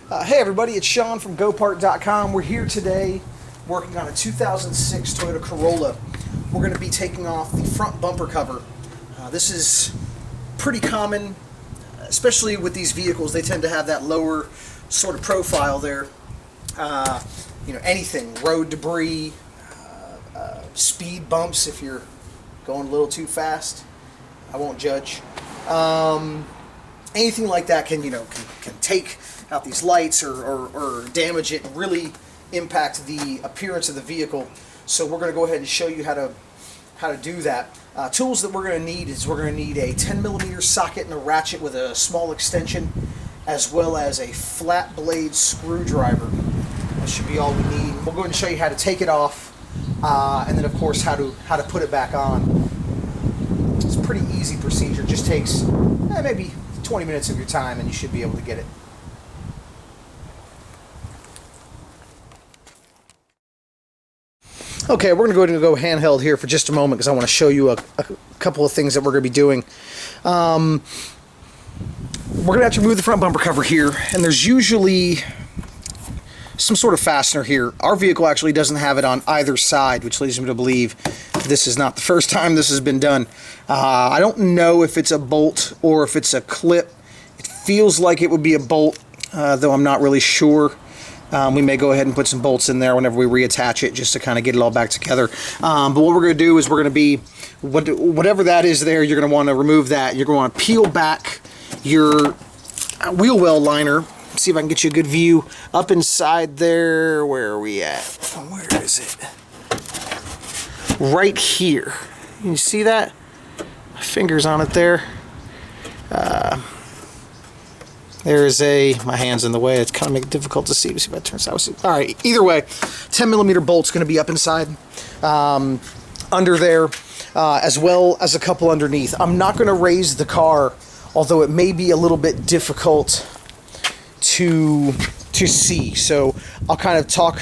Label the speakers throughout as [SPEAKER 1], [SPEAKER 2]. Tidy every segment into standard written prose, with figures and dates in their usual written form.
[SPEAKER 1] Hey everybody, it's Sean from GoPart.com. We're here today working on a 2006 Toyota Corolla. We're going to be taking off the front bumper cover. This is pretty common, especially with these vehicles. They tend to have that lower sort of profile there. Anything, road debris, speed bumps if you're going a little too fast. I won't judge. Anything like that can take out these lights or damage it and really impact the appearance of the vehicle. So we're going to go ahead and show you how to do that. Tools that we're going to need is we're going to need a 10mm socket and a ratchet with a small extension, as well as a flat blade screwdriver. That should be all we need. We'll go ahead and show you how to take it off, and then of course how to put it back on. It's a pretty easy procedure. It just takes maybe 20 minutes of your time and you should be able to get it. Okay, we're going to go handheld here for just a moment because I want to show you a couple of things that we're going to be doing. We're going to have to remove the front bumper cover here, and there's usually some sort of fastener here. Our vehicle actually doesn't have it on either side, which leads me to believe this is not the first time this has been done. I don't know if it's a bolt or if it's a clip. It feels like it would be a bolt, though I'm not really sure. We may go ahead and put some bolts in there whenever we reattach it, just to kind of get it all back together. But what we're going to do is we're going to be, whatever that is there, you're going to want to remove that. You're going to want to peel back your wheel well liner. See if I can get you a good view up inside there. Where are we at? Where is it? Right here. Can you see that? My finger's on it there. There's my hand's in the way. It's kind of making it difficult to see. See if that turns out. All right, either way, 10mm bolt's going to be up inside, under there, as well as a couple underneath. I'm not going to raise the car, although it may be a little bit difficult to see. So I'll kind of talk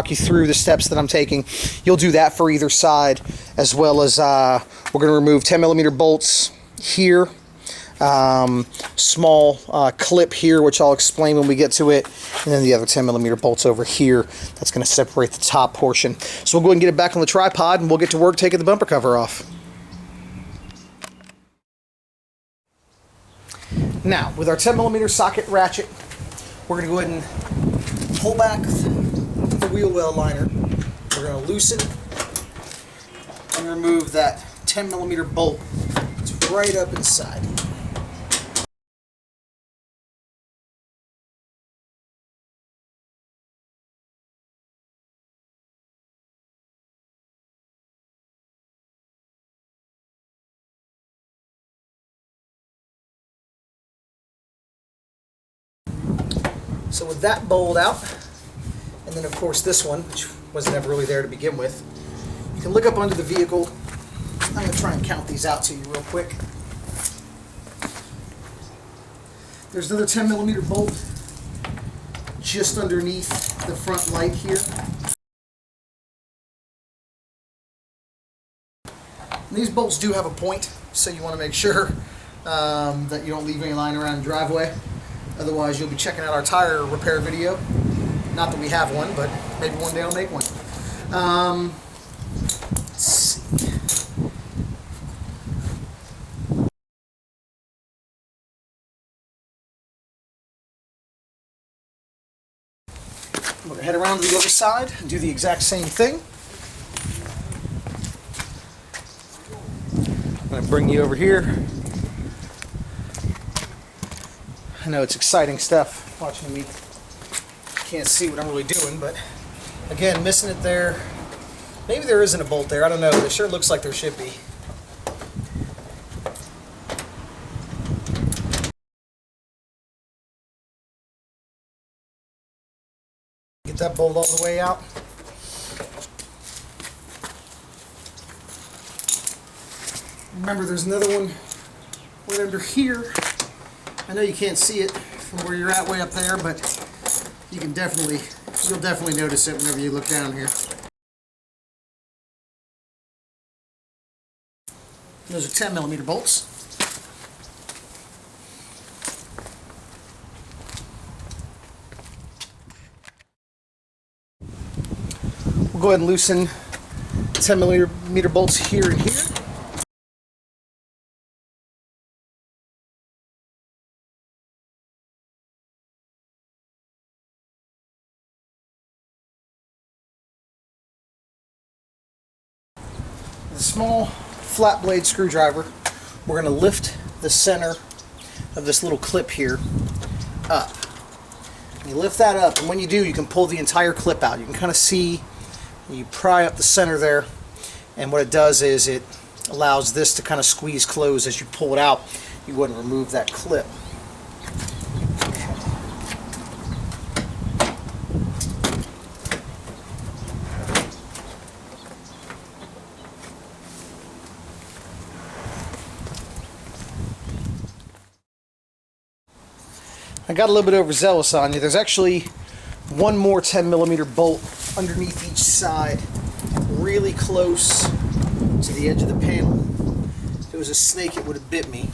[SPEAKER 1] you through the steps that I'm taking. You'll do that for either side, as well as we're going to remove 10mm bolts here. Small clip here, which I'll explain when we get to it, and then the other 10mm bolts over here. That's going to separate the top portion. So we'll go ahead and get it back on the tripod, and we'll get to work taking the bumper cover off. Now, with our 10mm socket ratchet, we're going to go ahead and pull back the wheel well liner. We're going to loosen and remove that 10mm bolt. It's right up inside. So with that bowled out, and then of course this one, which wasn't ever really there to begin with, you can look up under the vehicle. I'm going to try and count these out to you real quick. There's another 10mm bolt just underneath the front light here. And these bolts do have a point, so you want to make sure that you don't leave any lying around the driveway. Otherwise, you'll be checking out our tire repair video. Not that we have one, but maybe one day I'll make one. Let's see. We're going to head around to the other side and do the exact same thing. I'm going to bring you over here. I know it's exciting stuff watching me. Can't see what I'm really doing, but again, missing it there. Maybe there isn't a bolt there. I don't know. It sure looks like there should be. Get that bolt all the way out. Remember, there's another one right under here. I know you can't see it from where you're at way up there, but you'll definitely notice it whenever you look down here. Those are 10mm bolts. go ahead and loosen 10 millimeter bolts here and here. The small flat blade screwdriver, we're going to lift the center of this little clip here up. You lift that up, and when you do, you can pull the entire clip out. You can kind of see, you pry up the center there, and what it does is it allows this to kind of squeeze close as you pull it out. You go ahead and remove that clip. I got a little bit overzealous on you. There's actually one more 10 millimeter bolt underneath each side, really close to the edge of the panel. If it was a snake, it would have bit me.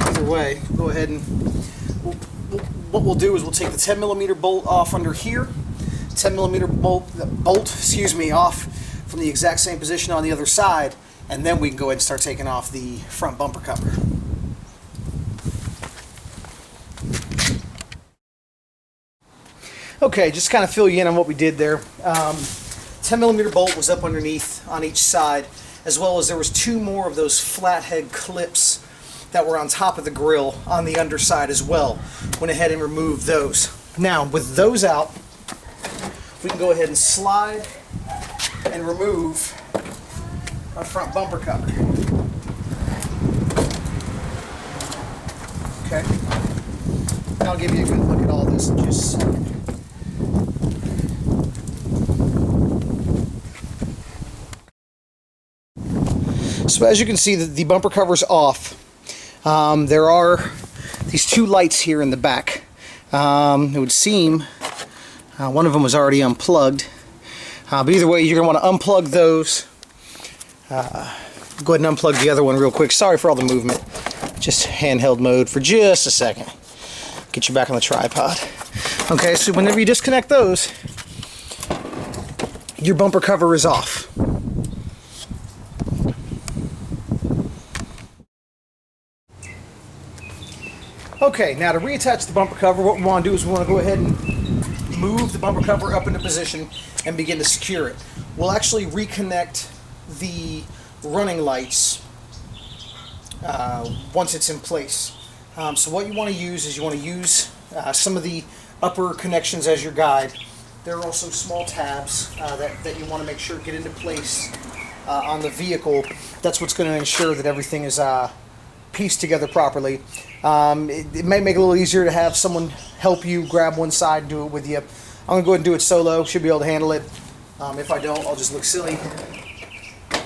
[SPEAKER 1] Either way, go ahead and what we'll do is we'll take the 10 millimeter bolt off under here, 10 millimeter bolt off from the exact same position on the other side, and then we can go ahead and start taking off the front bumper cover. Okay, just kind of fill you in on what we did there. 10 millimeter bolt was up underneath on each side, as well as there was two more of those flathead clips that were on top of the grill on the underside as well. Went ahead and removed those. Now, with those out, we can go ahead and slide and remove our front bumper cover. Okay. And I'll give you a good look at all this in just a second. So as you can see, the bumper cover's off. There are these two lights here in the back. It would seem one of them was already unplugged. But either way, you're going to want to unplug those. Go ahead and unplug the other one real quick. Sorry for all the movement. Just handheld mode for just a second. Get you back on the tripod. Okay, so whenever you disconnect those, your bumper cover is off. Okay, now to reattach the bumper cover, what we want to do is we want to go ahead and move the bumper cover up into position and begin to secure it. We'll actually reconnect the running lights once it's in place. So what you want to use is you want to use some of the upper connections as your guide. There are also small tabs that you want to make sure get into place on the vehicle. That's what's going to ensure that everything is pieced together properly. It may make it a little easier to have someone help you grab one side and do it with you. I'm going to go ahead and do it solo. Should be able to handle it. If I don't, I'll just look silly.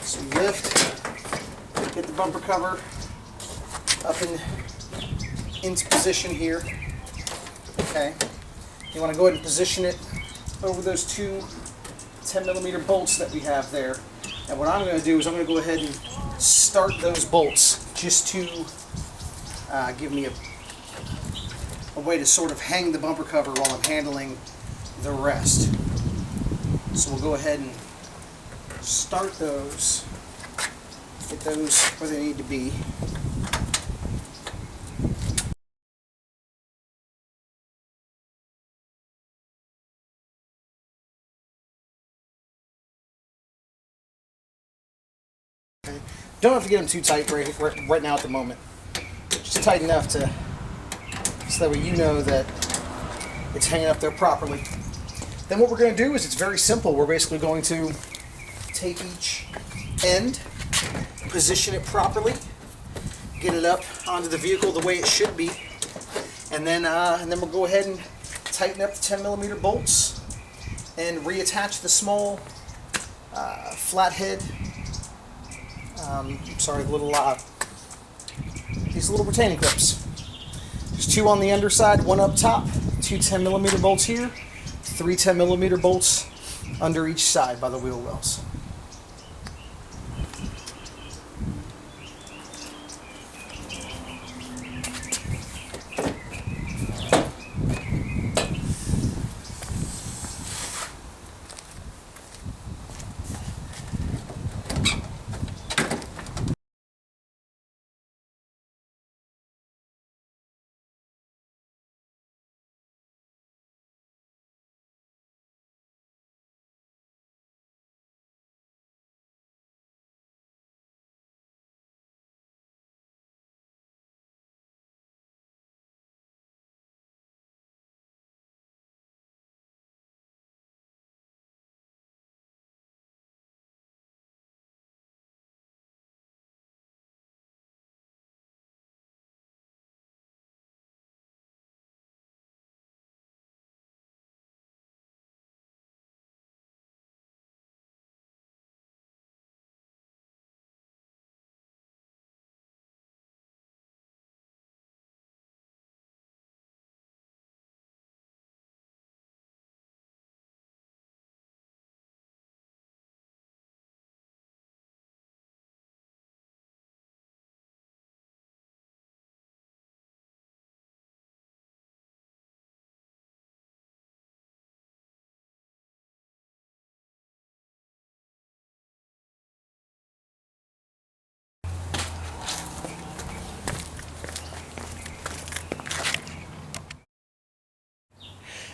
[SPEAKER 1] So lift, get the bumper cover up into position here. Okay. You want to go ahead and position it over those two 10 millimeter bolts that we have there. And what I'm going to do is I'm going to go ahead and start those bolts just to give me a way to sort of hang the bumper cover while I'm handling the rest. So we'll go ahead and start those, get those where they need to be. Okay. Don't have to get them too tight right now at the moment. Just tight enough so that way you know that it's hanging up there properly. Then what we're going to do is it's very simple. We're basically going to take each end, position it properly, get it up onto the vehicle the way it should be, and then we'll go ahead and tighten up the 10 millimeter bolts and reattach the small flathead. These little retaining clips. There's two on the underside, one up top, two 10 millimeter bolts here, three 10 millimeter bolts under each side by the wheel wells.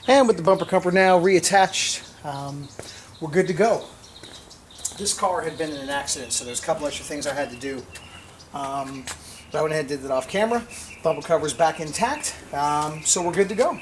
[SPEAKER 1] And with the bumper cover now reattached, we're good to go. This car had been in an accident, so there's a couple extra things I had to do. But I went ahead and did that off camera. Bumper cover's back intact, so we're good to go.